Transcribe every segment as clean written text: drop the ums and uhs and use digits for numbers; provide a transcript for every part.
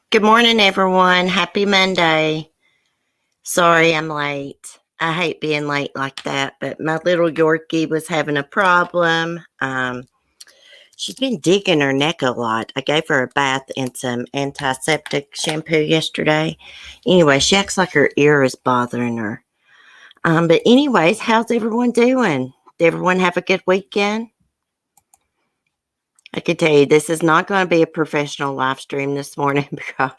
Good morning, everyone. Happy Monday. Sorry I'm late. I hate being late like that, but my little Yorkie was having a problem. She's been digging her neck a lot. I gave her a bath and some antiseptic shampoo yesterday. Anyway, she acts like her ear is bothering her. But anyways, how's everyone doing? Did everyone have a good weekend? I can tell you this is not going to be a professional live stream this morning because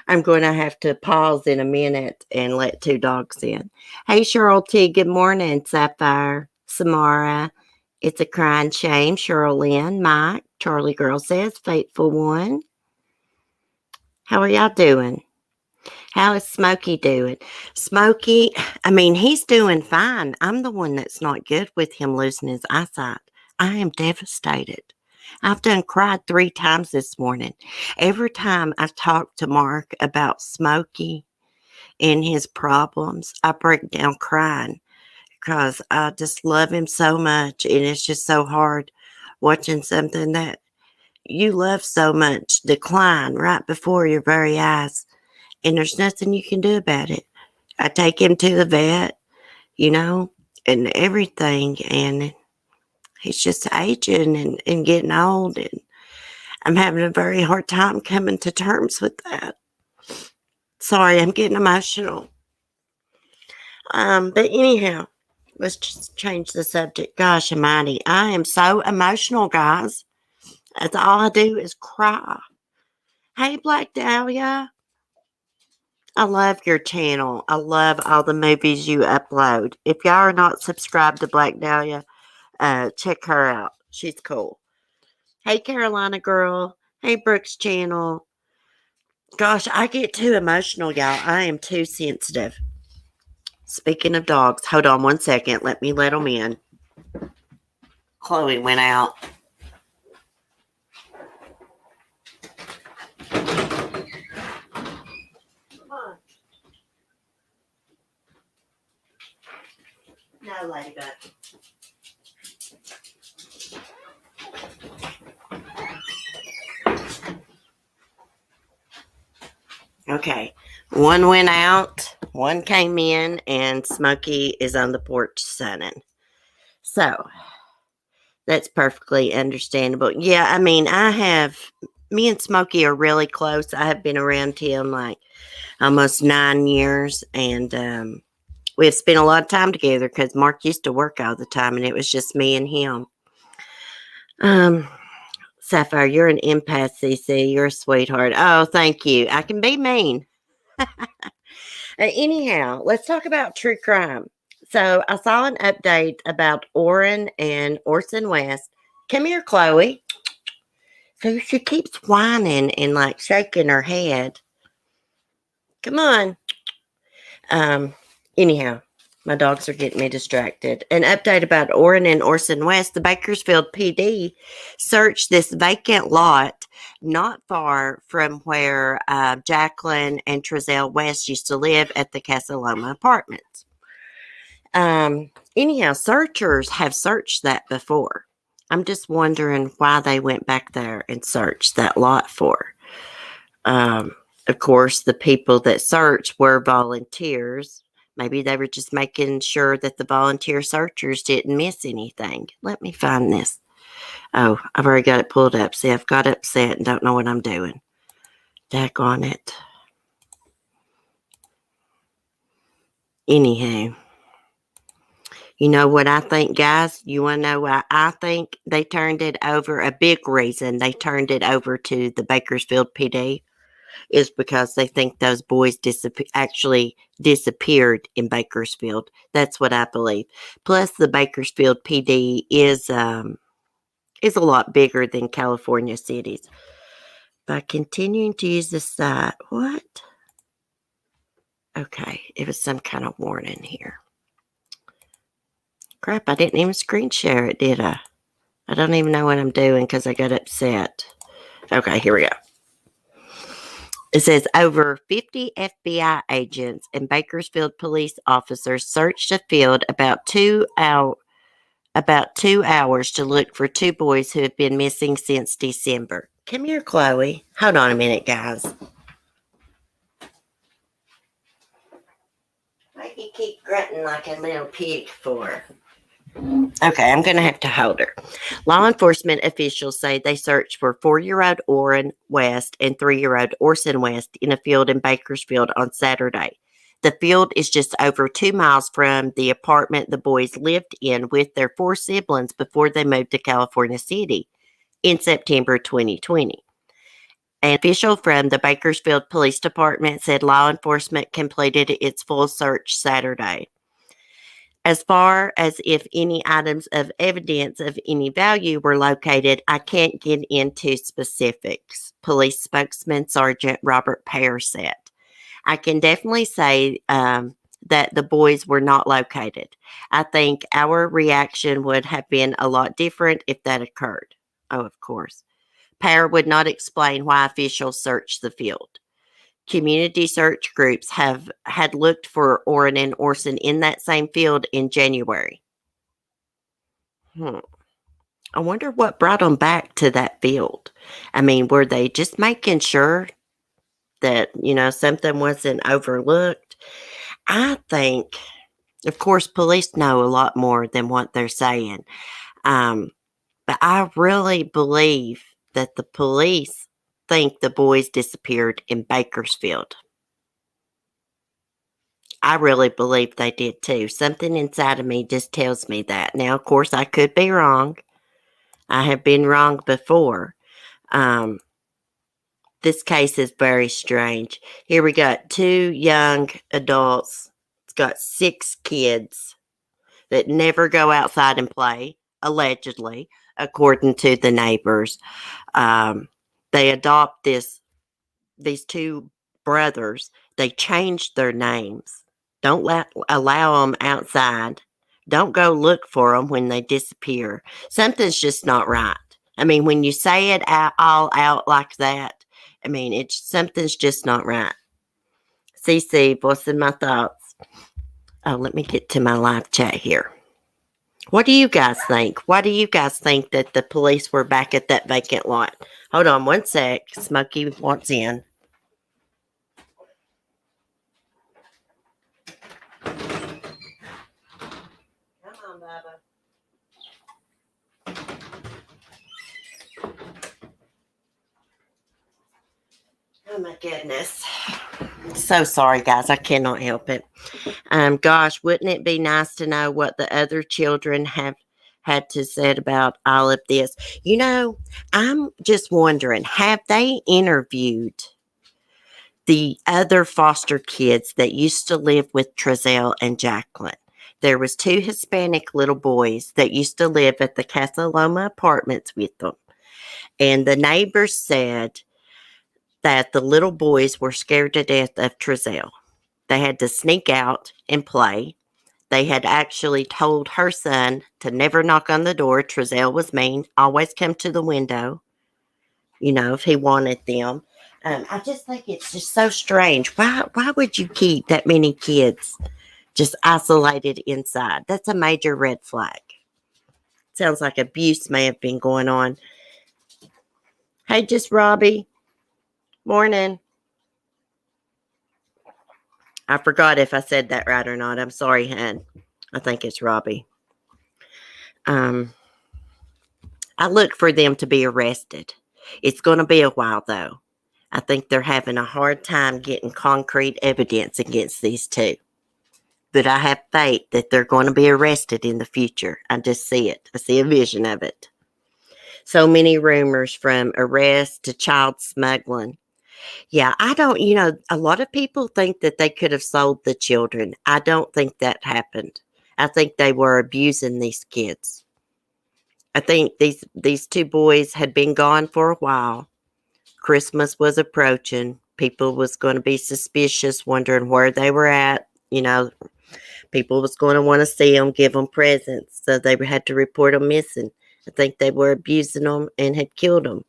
I'm going to have to pause in a minute and let two dogs in. Hey, Cheryl T. Good morning. Sapphire, Samara. It's a crying shame. Cheryl Lynn, Mike, Charlie Girl says, Faithful One. How are y'all doing? How is Smokey doing? Smokey, he's doing fine. I'm the one that's not good with him losing his eyesight. I am devastated. I've done cried 3 times this morning. Every time I talk to Mark about Smokey and his problems, I break down crying because I just love him so much. And it's just so hard watching something that you love so much decline right before your very eyes. And there's nothing you can do about it. I take him to the vet, and everything. And he's just aging and getting old. And I'm having a very hard time coming to terms with that. Sorry, I'm getting emotional. But anyhow, let's just change the subject. Gosh almighty, I am so emotional, guys. That's all I do is cry. Hey, Black Dahlia. I love your channel. I love all the movies you upload. If y'all are not subscribed to Black Dahlia, check her out. She's cool. Hey, Carolina Girl. Hey, Brooks Channel. Gosh, I get too emotional, y'all. I am too sensitive. Speaking of dogs, hold on one second. Let me let them in. Chloe went out. Come on. No, Ladybug. Okay. One went out, one came in, and Smokey is on the porch sunning. So, that's perfectly understandable. Yeah, me and Smokey are really close. I have been around him like almost 9 years, and we have spent a lot of time together because Mark used to work all the time, and it was just me and him. Sapphire, you're an empath, CC. You're a sweetheart. Oh, thank you. I can be mean. Anyhow, let's talk about true crime. So I saw an update about Orinn and OrsonWest. Come here, Chloe. So she keeps whining and like shaking her head. Come on. Anyhow, my dogs are getting me distracted. An update about Orinn and OrsonWest. The Bakersfield PD searched this vacant lot not far from where Jacqueline and Trezelle West used to live at the Casaloma Apartments. Anyhow, searchers have searched that before. I'm just wondering why they went back there and searched that lot for. Of course, the people that searched were volunteers. Maybe they were just making sure that the volunteer searchers didn't miss anything. Let me find this. Oh, I've already got it pulled up. See, I've got upset and don't know what I'm doing. Daggone it. Anywho, you know what I think, guys? You want to know what I think? They turned it over. A big reason they turned it over to the Bakersfield PD is because they think those boys actually disappeared in Bakersfield. That's what I believe. Plus, the Bakersfield PD is a lot bigger than California cities. By continuing to use the site, what? Okay, it was some kind of warning here. Crap, I didn't even screen share it, did I? I don't even know what I'm doing because I got upset. Okay, here we go. It says over 50 FBI agents and Bakersfield police officers searched the field about 2 hours to look for two boys who have been missing since December. Come here, Chloe. Hold on a minute, guys. What you keep grunting like a little pig for? Okay, I'm going to have to hold her. Law enforcement officials say they searched for 4-year-old Orinn West and 3-year-old Orson West in a field in Bakersfield on Saturday. The field is just over 2 miles from the apartment the boys lived in with their 4 siblings before they moved to California City in September 2020. An official from the Bakersfield Police Department said law enforcement completed its full search Saturday. As far as if any items of evidence of any value were located, I can't get into specifics, police spokesman Sergeant Robert Pear said. I can definitely say that the boys were not located. I think our reaction would have been a lot different if that occurred. Oh, of course. Pear would not explain why officials searched the field. Community search groups had looked for Orinn and Orson in that same field in January. I wonder what brought them back to that field. I mean, were they just making sure that, something wasn't overlooked? I think, of course, police know a lot more than what they're saying. But I really believe that the police think the boys disappeared in Bakersfield. I really believe they did too. Something inside of me just tells me that. Now, of course, I could be wrong. I have been wrong before. This case is very strange. Here we got 2 young adults. It's got 6 kids that never go outside and play, allegedly, according to the neighbors. They adopt these 2 brothers. They changed their names. Don't allow them outside. Don't go look for them when they disappear. Something's just not right. I mean, when you say it all out like that, I mean, something's just not right. CC, voicing my thoughts. Oh, let me get to my live chat here. What do you guys think? Why do you guys think that the police were back at that vacant lot? Hold on one sec. Smokey wants in. Come on, Bubba. Oh my goodness. So sorry, guys. I cannot help it. Gosh, wouldn't it be nice to know what the other children have had to say about all of this? I'm just wondering, have they interviewed the other foster kids that used to live with Trezell and Jacqueline? There was 2 Hispanic little boys that used to live at the Casa Loma apartments with them. And the neighbors said that the little boys were scared to death of Trezell. They had to sneak out and play. They had actually told her son to never knock on the door. Trezell was mean. Always come to the window, if he wanted them. I just think it's just so strange. Why would you keep that many kids just isolated inside? That's a major red flag. Sounds like abuse may have been going on. Hey, just Robbie. Morning. I forgot if I said that right or not. I'm sorry, hun. I think it's Robbie. I look for them to be arrested. It's going to be a while, though. I think they're having a hard time getting concrete evidence against these two. But I have faith that they're going to be arrested in the future. I just see it. I see a vision of it. So many rumors, from arrest to child smuggling. Yeah, I don't, a lot of people think that they could have sold the children. I don't think that happened. I think they were abusing these kids. I think these two boys had been gone for a while. Christmas was approaching. People was going to be suspicious, wondering where they were at. People was going to want to see them, give them presents, so they had to report them missing. I think they were abusing them and had killed them.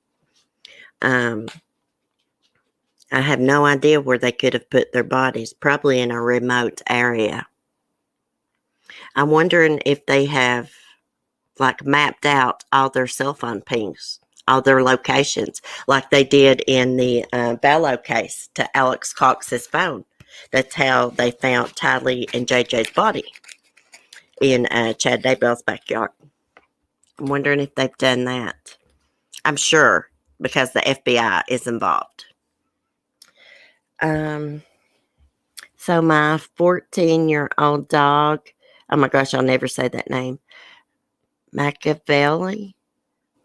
I have no idea where they could have put their bodies, probably in a remote area. I'm wondering if they have mapped out all their cell phone pings, all their locations, like they did in the Vallow case to Alex Cox's phone. That's how they found Tylee and JJ's body in Chad Daybell's backyard. I'm wondering if they've done that. I'm sure, because the FBI is involved. So my 14-year-old dog, oh my gosh, I'll never say that name, Machiavelli,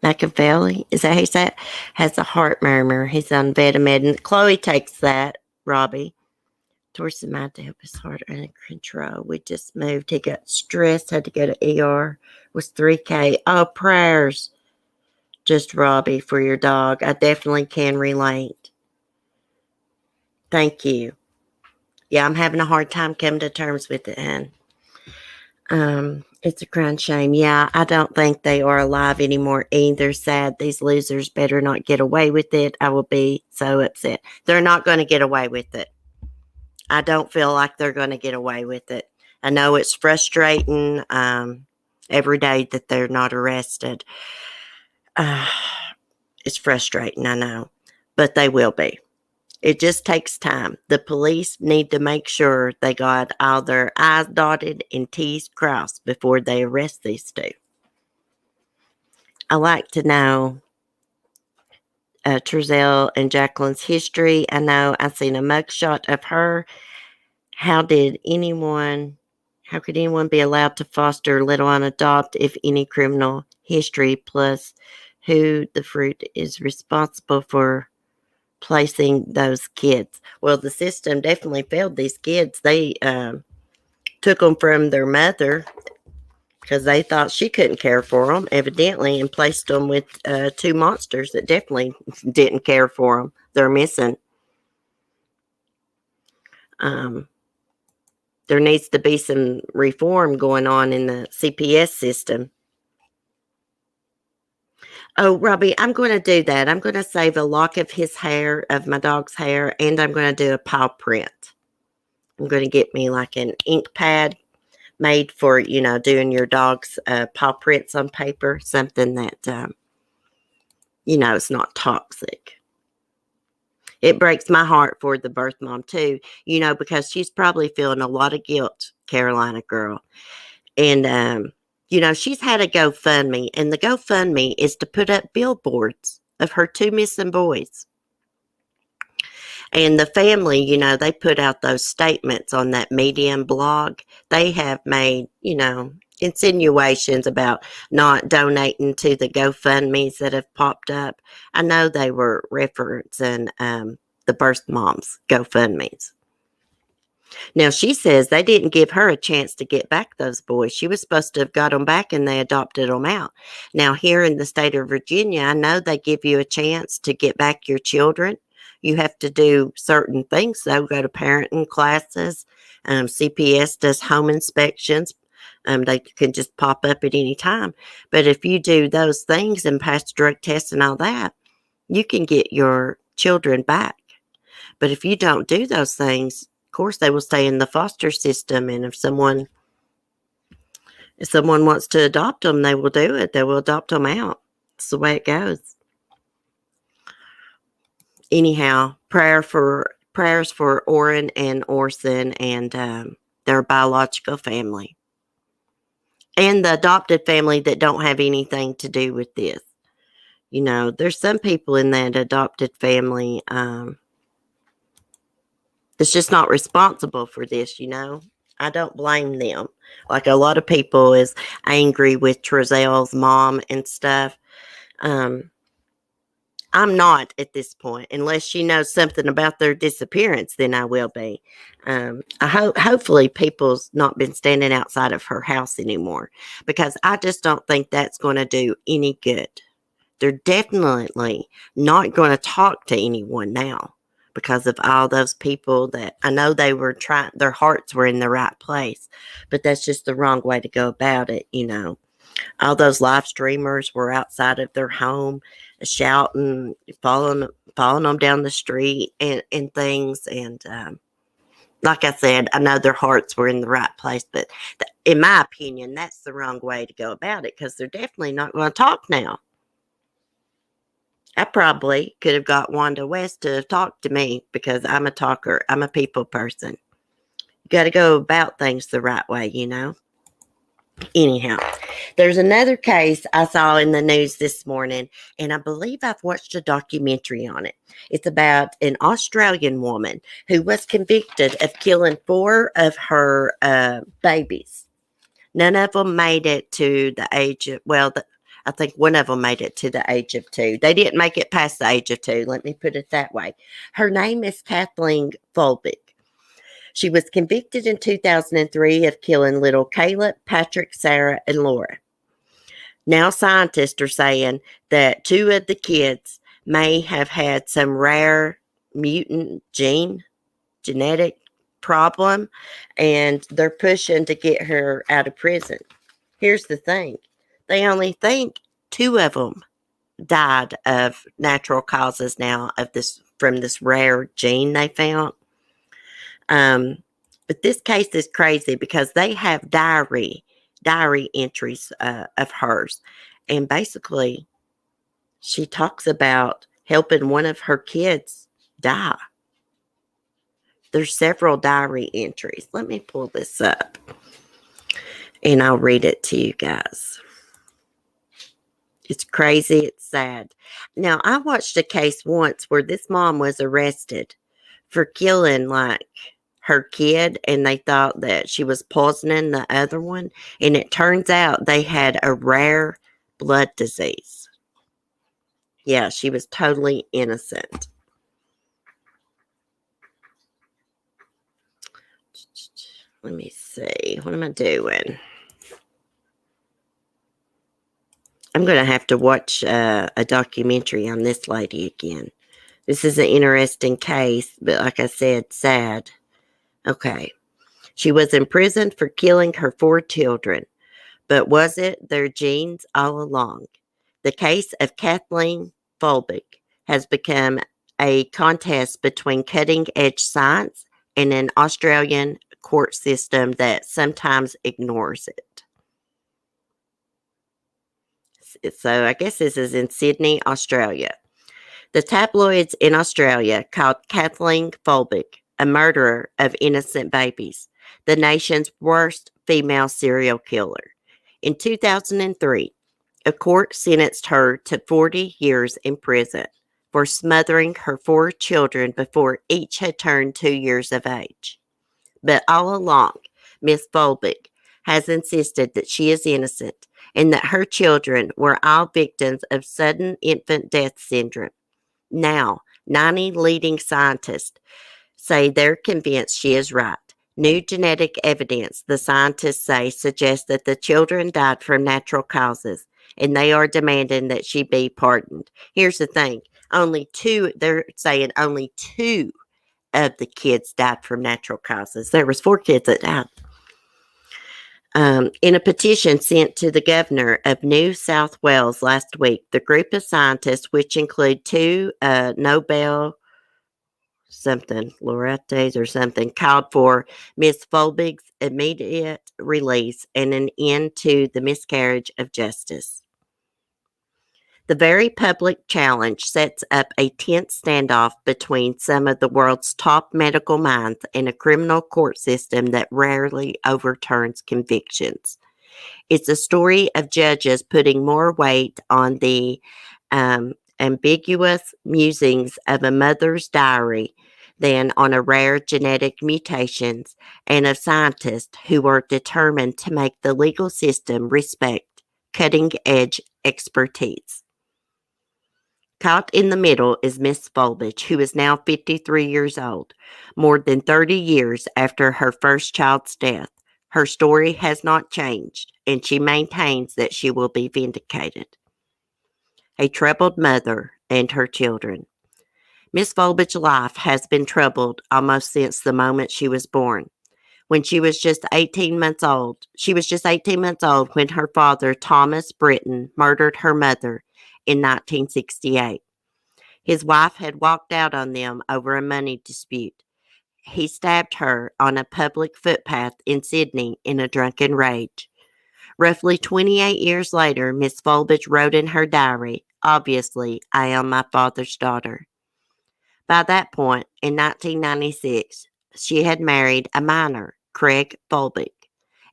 is that how you say it? Has a heart murmur. He's on Vitamin. Chloe takes that, Robbie. Torson might to help his heart under control. We just moved. He got stressed, had to go to ER. Was $3K. Oh, prayers. Just Robbie for your dog. I definitely can relate. Thank you. Yeah, I'm having a hard time coming to terms with it, hon. It's a crying shame. Yeah, I don't think they are alive anymore either. Sad. These losers better not get away with it. I will be so upset. They're not going to get away with it. I don't feel like they're going to get away with it. I know it's frustrating every day that they're not arrested. It's frustrating, I know. But they will be. It just takes time. The police need to make sure they got all their I's dotted and T's crossed before they arrest these two. I like to know Trezell and Jacqueline's history. I know I've seen a mugshot of her. How could anyone be allowed to foster, let alone adopt, if any criminal history, plus who the fruit is responsible for placing those kids? Well, the system definitely failed these kids. They took them from their mother because they thought she couldn't care for them, evidently, and placed them with two monsters that definitely didn't care for them. They're missing. There needs to be some reform going on in the CPS system. Oh, Robbie, I'm going to do that. I'm going to save a lock of his hair, of my dog's hair, and I'm going to do a paw print. I'm going to get me like an ink pad made for, doing your dog's paw prints on paper, something that, it's not toxic. It breaks my heart for the birth mom, too, because she's probably feeling a lot of guilt, Carolina girl. And, she's had a GoFundMe, and the GoFundMe is to put up billboards of her two missing boys. And the family, they put out those statements on that Medium blog. They have made, insinuations about not donating to the GoFundMes that have popped up. I know they were referencing the birth mom's GoFundMes. Now, she says they didn't give her a chance to get back those boys. She was supposed to have got them back, and they adopted them out. Now, here in the state of Virginia, I know they give you a chance to get back your children. You have to do certain things, though. Go to parenting classes. CPS does home inspections. They can just pop up at any time. But if you do those things and pass drug tests and all that, you can get your children back. But if you don't do those things, of course, they will stay in the foster system. And if someone wants to adopt them, they will do it. They will adopt them out. It's the way it goes. Anyhow, prayers for Orinn and Orson and their biological family. And the adopted family that don't have anything to do with this. There's some people in that adopted family that's just not responsible for this. I don't blame them. Like a lot of people is angry with Trezelle's mom and stuff. Um, I'm not at this point, unless she knows something about their disappearance. Then I will be. Hopefully people's not been standing outside of her house anymore, because I just don't think that's going to do any good. They're definitely not going to talk to anyone now because of all those people that I know they were trying, their hearts were in the right place, but that's just the wrong way to go about it. All those live streamers were outside of their home shouting, following them down the street and things. And like I said, I know their hearts were in the right place, but in my opinion, that's the wrong way to go about it, because they're definitely not going to talk now. I probably could have got Wanda West to talk to me, because I'm a talker. I'm a people person. You got to go about things the right way. Anyhow, there's another case I saw in the news this morning, and I believe I've watched a documentary on it. It's about an Australian woman who was convicted of killing 4 of her babies. None of them made it to the age of, I think one of them made it to the age of 2. They didn't make it past the age of 2. Let me put it that way. Her name is Kathleen Folbick. She was convicted in 2003 of killing little Caleb, Patrick, Sarah, and Laura. Now scientists are saying that 2 of the kids may have had some rare mutant genetic problem, and they're pushing to get her out of prison. Here's the thing. They only think 2 of them died of natural causes now from this rare gene they found. But this case is crazy because they have diary entries of hers. And basically, she talks about helping one of her kids die. There's several diary entries. Let me pull this up, and I'll read it to you guys. It's crazy. It's sad. Now, I watched a case once where this mom was arrested for killing her kid, and they thought that she was poisoning the other one, and it turns out they had a rare blood disease. Yeah, she was totally innocent. Let me see. What am I doing? I'm going to have to watch a documentary on this lady again. This is an interesting case, but like I said, sad. Okay. She was imprisoned for killing her 4 children, but was it their genes all along? The case of Kathleen Folbick has become a contest between cutting-edge science and an Australian court system that sometimes ignores it. So I guess this is in Sydney, Australia. The tabloids in Australia called Kathleen Folbick a murderer of innocent babies, the nation's worst female serial killer. In 2003, a court sentenced her to 40 years in prison for smothering her 4 children before each had turned 2 years of age. But all along, Miss Folbick has insisted that she is innocent and that her children were all victims of sudden infant death syndrome. Now, 90 leading scientists say they're convinced she is right. New genetic evidence, the scientists say, suggests that the children died from natural causes, and they are demanding that she be pardoned. Here's the thing. They're saying only 2 of the kids died from natural causes. There was 4 kids that died. In a petition sent to the governor of New South Wales last week, the group of scientists, which include 2 Nobel laureates or something, called for Ms. Folbick's immediate release and an end to the miscarriage of justice. The very public challenge sets up a tense standoff between some of the world's top medical minds and a criminal court system that rarely overturns convictions. It's a story of judges putting more weight on the ambiguous musings of a mother's diary than on a rare genetic mutations and of scientists who are determined to make the legal system respect cutting edge expertise. Caught in the middle is Miss Fulbage, who is now 53 years old, more than 30 years after her first child's death. Her story has not changed, and she maintains that she will be vindicated. A troubled mother and her children. Miss Fulbage's life has been troubled almost since the moment she was born. When she was just 18 months old, when her father, Thomas Britton, murdered her mother in 1968. His wife had walked out on them over a money dispute. He stabbed her on a public footpath in Sydney in a drunken rage. Roughly 28 years later, Miss Fulbage wrote in her diary, "Obviously, I am my father's daughter." By that point, in 1996, she had married a miner, Craig Fulbage,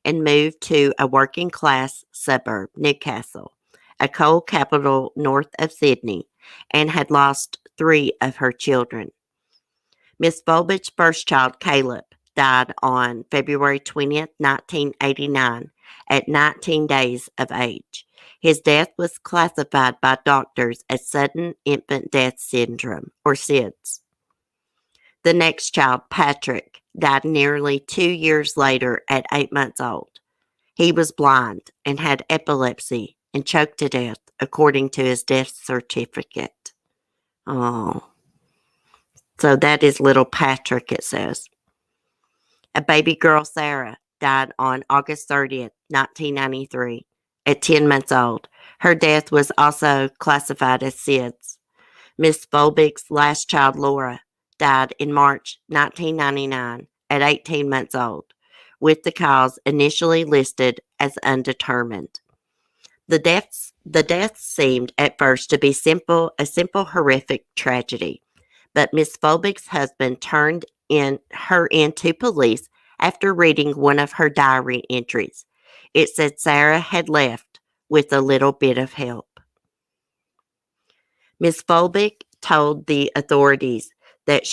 and moved to a working-class suburb, Newcastle, a coal capital north of Sydney, and had lost 3 of her children. Miss Fulbage's first child, Caleb, died on February 20th, 1989, at 19 days of age. His death was classified by doctors as sudden infant death syndrome, or SIDS. The next child, Patrick, died nearly 2 years later at 8 months old. He was blind and had epilepsy and choked to death, according to his death certificate. Oh. So that is little Patrick, it says. A baby girl, Sarah, died on August 30th, 1993, at 10 months old. Her death was also classified as SIDS. Miss Fulbage's last child, Laura, died in March 1999 at 18 months old, with the cause initially listed as undetermined. The deaths seemed at first to be a simple horrific tragedy, but Miss Fulbage's husband turned her into police after reading one of her diary entries. It said Sarah had left with a little bit of help. Miss Fulbage told the authorities that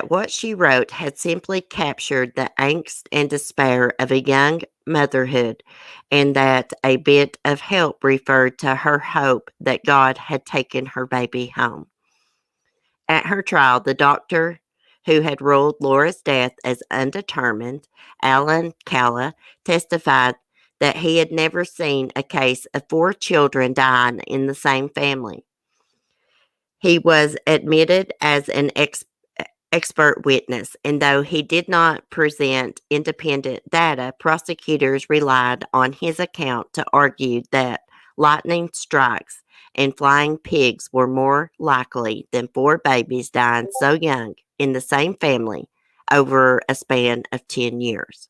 what she wrote had simply captured the angst and despair of a young motherhood, and that a bit of help referred to her hope that God had taken her baby home. At her trial, the doctor who had ruled Laura's death as undetermined, Alan Calla, testified that he had never seen a case of 4 children dying in the same family. He was admitted as an expert witness, and though he did not present independent data, prosecutors relied on his account to argue that lightning strikes and flying pigs were more likely than 4 babies dying so young in the same family over a span of 10 years.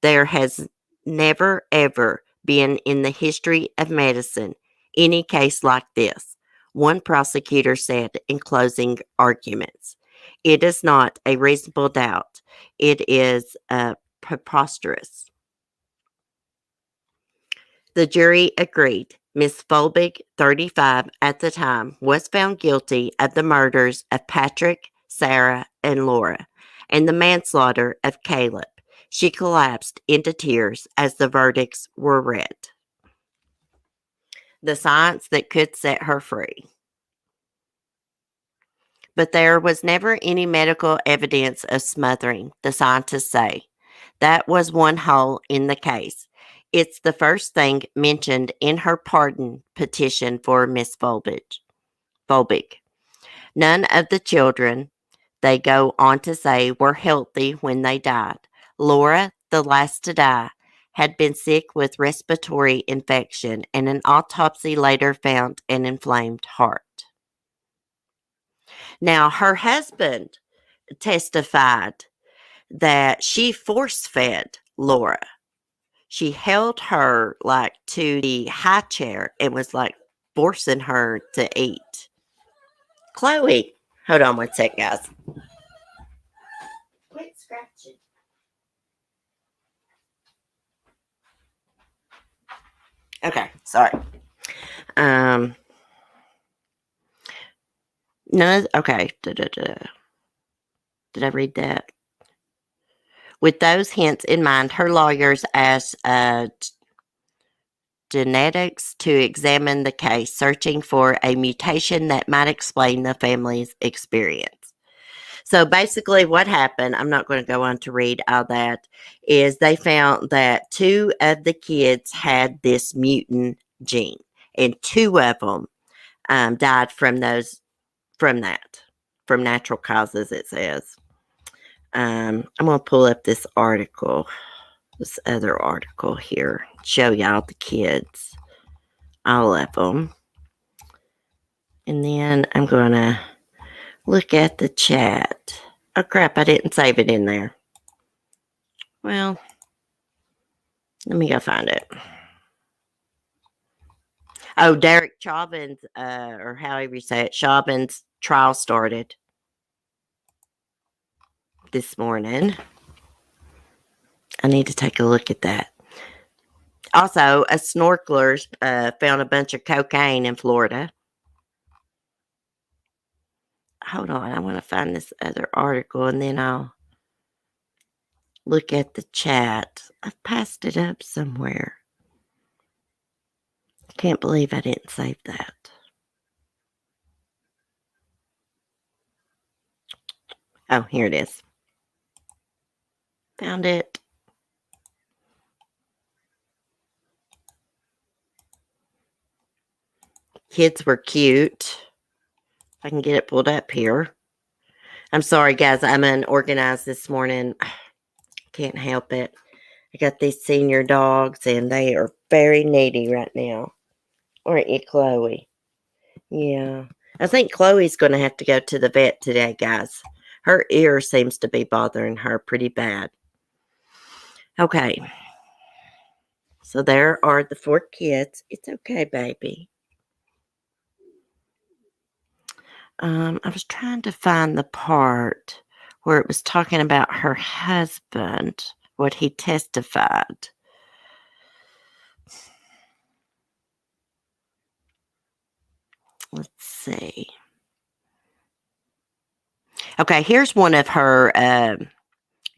There has never, ever been in the history of medicine any case like this, one prosecutor said in closing arguments. It is not a reasonable doubt. It is preposterous. The jury agreed. Miss Fulbage, 35 at the time, was found guilty of the murders of Patrick, Sarah, and Laura, and the manslaughter of Caleb. She collapsed into tears as the verdicts were read. The science that could set her free. But there was never any medical evidence of smothering, the scientists say. That was one hole in the case. It's the first thing mentioned in her pardon petition for Miss Fulbage. None of the children, they go on to say, were healthy when they died. Laura, the last to die, had been sick with respiratory infection, and an autopsy later found an inflamed heart. Now, her husband testified that she force-fed Laura. She held her like to the high chair and was like forcing her to eat. Chloe, hold on one sec, guys. Quit scratching. Okay, sorry. Um, none of, okay. Did I read that? With those hints in mind, her lawyers asked genetics to examine the case, searching for a mutation that might explain the family's experience. So basically, what happened, I'm not going to go on to read all that, is they found that two of the kids had this mutant gene, and two of them died from from natural causes, it says. I'm going to pull up this article, this other article here, show y'all the kids, all of them. And then I'm going to look at the chat. Oh, crap, I didn't save it in there. Well, let me go find it. Oh, Derek Chauvin's, or however you say it, Chauvin's trial started this morning. I need to take a look at that. Also, a snorkeler found a bunch of cocaine in Florida. Hold on, I want to find this other article and then I'll look at the chat. I've passed it up somewhere. Can't believe I didn't save that. Oh, here it is. Found it. Kids were cute. If I can get it pulled up here. I'm sorry, guys. I'm unorganized this morning. Can't help it. I got these senior dogs, and they are very needy right now. Aren't you, Chloe? Yeah. I think Chloe's going to have to go to the vet today, guys. Her ear seems to be bothering her pretty bad. Okay. So there are the 4 kids. It's okay, baby. I was trying to find the part where it was talking about her husband, what he testified. Let's see. Okay, here's one of her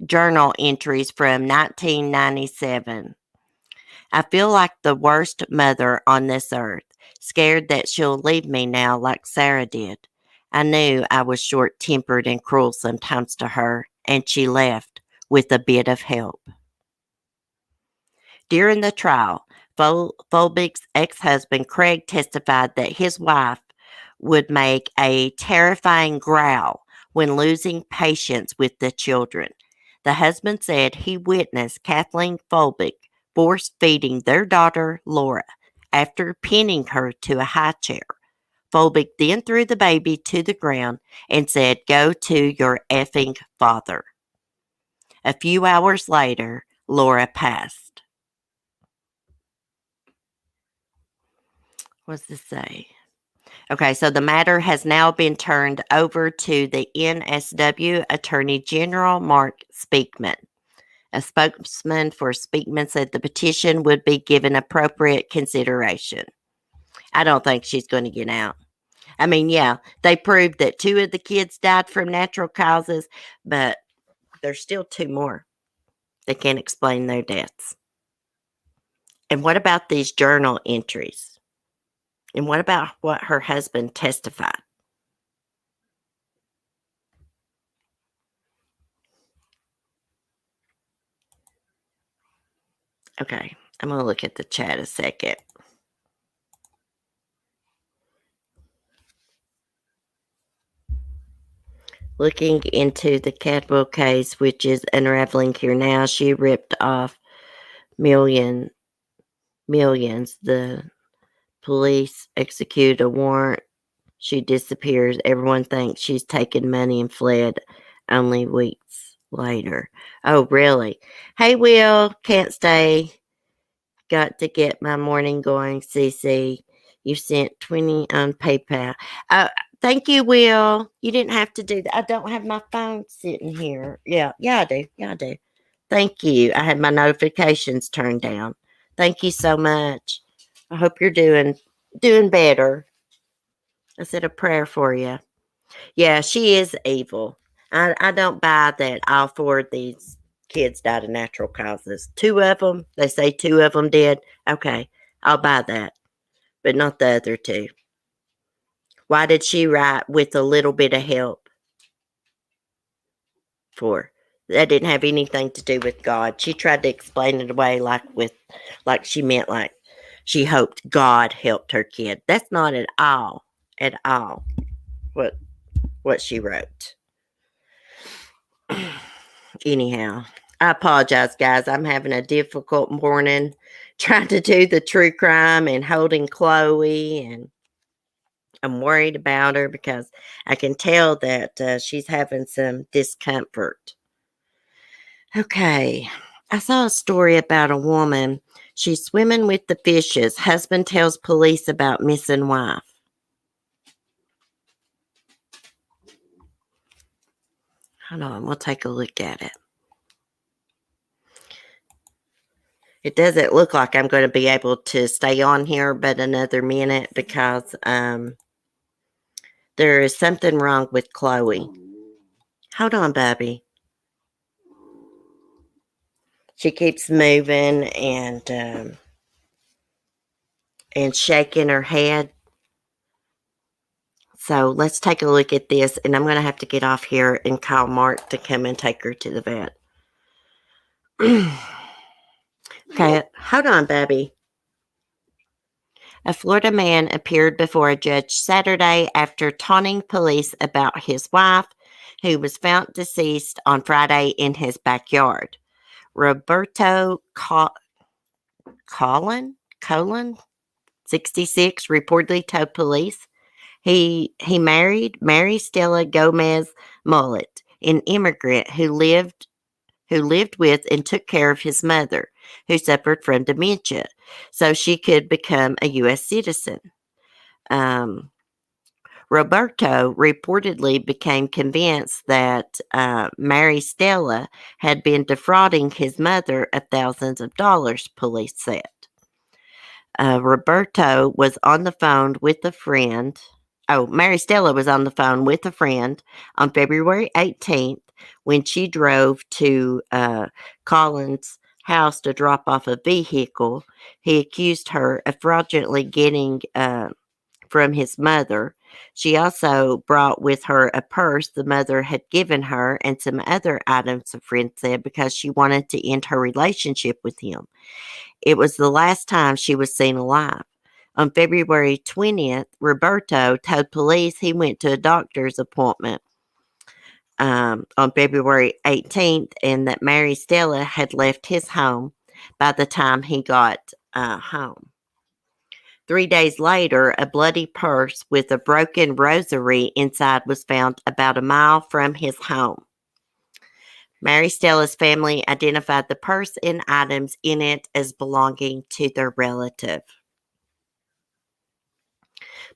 journal entries from 1997. I feel like the worst mother on this earth, scared that she'll leave me now like Sarah did. I knew I was short-tempered and cruel sometimes to her, and she left with a bit of help. During the trial, Folbig's ex-husband Craig testified that his wife would make a terrifying growl when losing patience with the children. The husband said he witnessed Kathleen Folbig force feeding their daughter Laura after pinning her to a high chair. Folbig then threw the baby to the ground and said, "Go to your effing father." A few hours later, Laura passed. What's this say? Okay, so the matter has now been turned over to the NSW Attorney General Mark Speakman. A spokesman for Speakman said the petition would be given appropriate consideration. I don't think she's going to get out. I mean, yeah, they proved that 2 of the kids died from natural causes, but there's still 2 more that can't explain their deaths. And what about these journal entries? And what about what her husband testified? Okay, I'm going to look at the chat a second. Looking into the Cadwell case, which is unraveling here now, she ripped off millions. The police executed a warrant. She disappears. Everyone thinks she's taken money and fled only weeks later. Oh, really? Hey, Will, can't stay. Got to get my morning going, Cece. You sent 20 on PayPal. Thank you, Will. You didn't have to do that. I don't have my phone sitting here. Yeah, I do. I do. Thank you. I had my notifications turned down. Thank you so much. I hope you're doing Doing better. I said a prayer for you. Yeah, she is evil. I don't buy that all four of these kids died of natural causes. Two of them, they say two of them did. Okay, I'll buy that, but not the other two. Why did she write with a little bit of help for? That didn't have anything to do with God. She tried to explain it away like she meant like she hoped God helped her kid. That's not at all what what she wrote. Anyhow, I apologize, guys. I'm having a difficult morning trying to do the true crime and holding Chloe, and I'm worried about her because I can tell that she's having some discomfort. Okay, I saw a story about a woman. She's swimming with the fishes. Husband tells police about missing wife. Hold on, we'll take a look at it. It doesn't look like I'm going to be able to stay on here but another minute because there is something wrong with Chloe. Hold on, Bubby. She keeps moving and shaking her head. So let's take a look at this, and I'm going to have to get off here and call Mark to come and take her to the vet. Okay, hold on, Bubby. A Florida man appeared before a judge Saturday after taunting police about his wife, who was found deceased on Friday in his backyard. Roberto Colon, 66, reportedly told police he married Mary Stella Gomez Mullet, an immigrant who lived with and took care of his mother, who suffered from dementia, so she could become a U.S. citizen. Roberto reportedly became convinced that Mary Stella had been defrauding his mother of thousands of dollars, police said. Roberto was on the phone with a friend. Oh, Mary Stella was on the phone with a friend on February 18th when she drove to Collins' house to drop off a vehicle. He accused her of fraudulently getting from his mother. She also brought with her a purse the mother had given her and some other items, a friend said, because she wanted to end her relationship with him. It was the last time she was seen alive. On February 20th, Roberto told police he went to a doctor's appointment on February 18th and that Mary Stella had left his home by the time he got home. 3 days later, a bloody purse with a broken rosary inside was found about a mile from his home. Mary Stella's family identified the purse and items in it as belonging to their relative.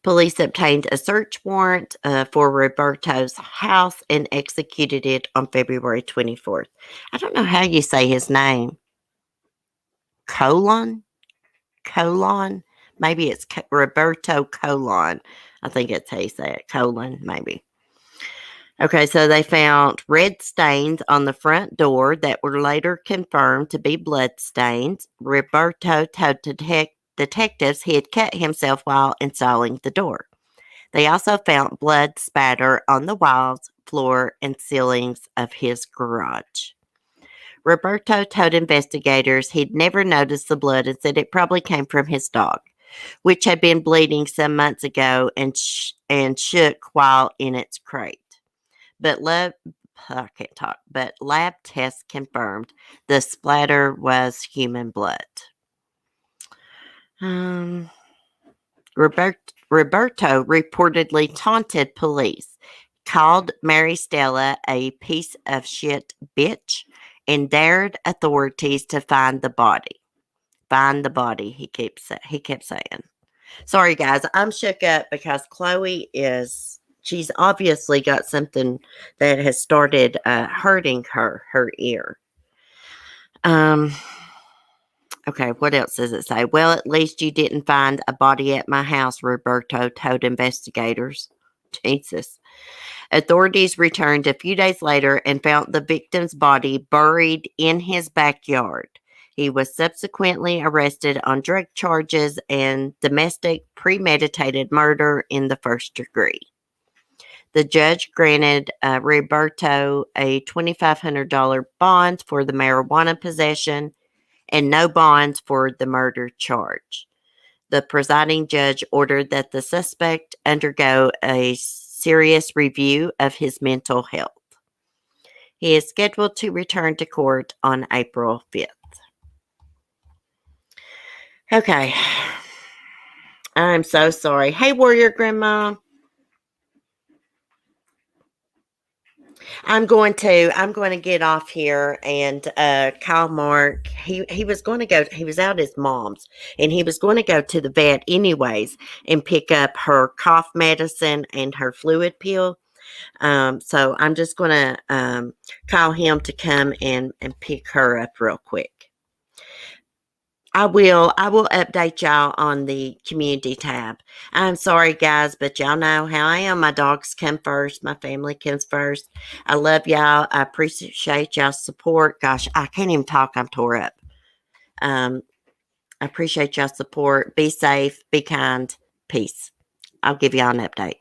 Police obtained a search warrant for Roberto's house and executed it on February 24th. I don't know how you say his name. Colon? Maybe it's Roberto Colon. I think that's how you say it. Colon, maybe. Okay, so they found red stains on the front door that were later confirmed to be blood stains. Roberto told detectives he had cut himself while installing the door. They also found blood spatter on the walls, floor, and ceilings of his garage. Roberto told investigators he'd never noticed the blood and said it probably came from his dog, which had been bleeding some months ago and shook while in its crate. But lab tests confirmed the splatter was human blood. Roberto reportedly taunted police, called Mary Stella a piece of shit bitch, and dared authorities to find the body. Find the body, he kept saying. Sorry, guys, I'm shook up because Chloe she's obviously got something that has started hurting her ear. Okay, what else does it say? Well, at least you didn't find a body at my house, Roberto told investigators. Jesus. Authorities returned a few days later and found the victim's body buried in his backyard. He was subsequently arrested on drug charges and domestic premeditated murder in the first degree. The judge granted Roberto a $2,500 bond for the marijuana possession and no bonds for the murder charge. The presiding judge ordered that the suspect undergo a serious review of his mental health. He is scheduled to return to court on April 5th. Okay. I'm so sorry. Hey, Warrior Grandma. I'm going to get off here and call Mark. He was going to go. He was out at his mom's, and he was going to go to the vet anyways and pick up her cough medicine and her fluid pill. So I'm just going to call him to come and pick her up real quick. I will update y'all on the community tab. I'm sorry, guys, but y'all know how I am. My dogs come first. My family comes first. I love y'all. I appreciate y'all's support. Gosh, I can't even talk. I'm tore up. I appreciate y'all's support. Be safe. Be kind. Peace. I'll give y'all an update.